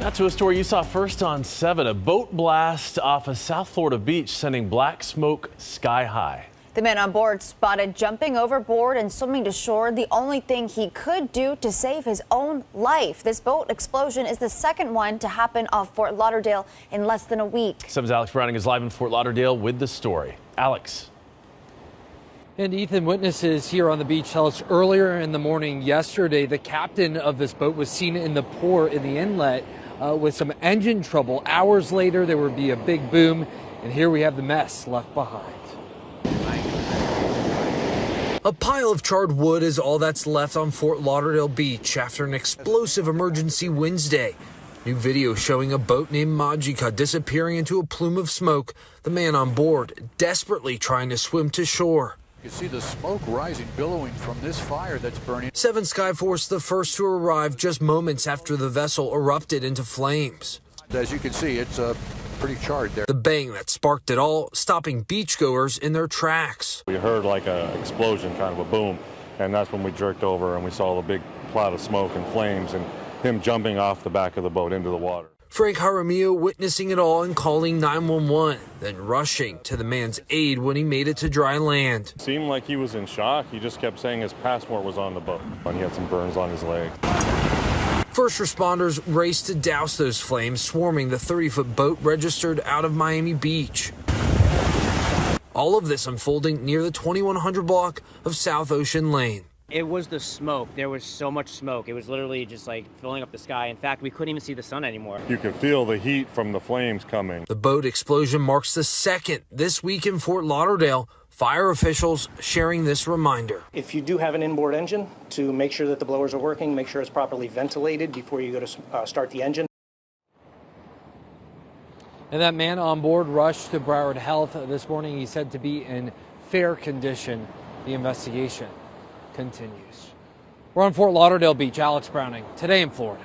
Now to a story you saw first on 7. A boat blast off a South Florida beach sending black smoke sky high. The man on board spotted jumping overboard and swimming to shore, the only thing he could do to save his own life. This boat explosion is the second one to happen off Fort Lauderdale in less than a week. 7's Alex Browning is live in Fort Lauderdale with the story. Alex. And Ethan, witnesses here on the beach tell us earlier in the morning yesterday, the captain of this boat was seen in the port in the inlet with some engine trouble. Hours later, there would be a big boom, and here we have the mess left behind. A pile of charred wood is all that's left on Fort Lauderdale Beach after an explosive emergency Wednesday. New video showing a boat named Majika disappearing into a plume of smoke, the man on board desperately trying to swim to shore. You see the smoke rising, billowing from this fire that's burning. 7 Skyforce, the first to arrive just moments after the vessel erupted into flames. As you can see, it's pretty charred there. The bang that sparked it all, stopping beachgoers in their tracks. We heard like an explosion, kind of a boom, and that's when we jerked over and we saw the big cloud of smoke and flames and him jumping off the back of the boat into the water. Frank Jaramillo witnessing it all and calling 911, then rushing to the man's aid when he made it to dry land. It seemed like he was in shock. He just kept saying his passport was on the boat, and he had some burns on his leg. First responders raced to douse those flames, swarming the 30-foot boat registered out of Miami Beach. All of this unfolding near the 2100 block of South Ocean Lane. It was the smoke. There was so much smoke. It was literally just like filling up the sky. In fact, we couldn't even see the sun anymore. You could feel the heat from the flames coming. The boat explosion marks the second this week in Fort Lauderdale. Fire officials sharing this reminder. If you do have an inboard engine, to make sure that the blowers are working, make sure it's properly ventilated before you go to start the engine. And that man on board rushed to Broward Health this morning. He's said to be in fair condition. The investigation continues. We're on Fort Lauderdale Beach. Alex Browning, Today in Florida.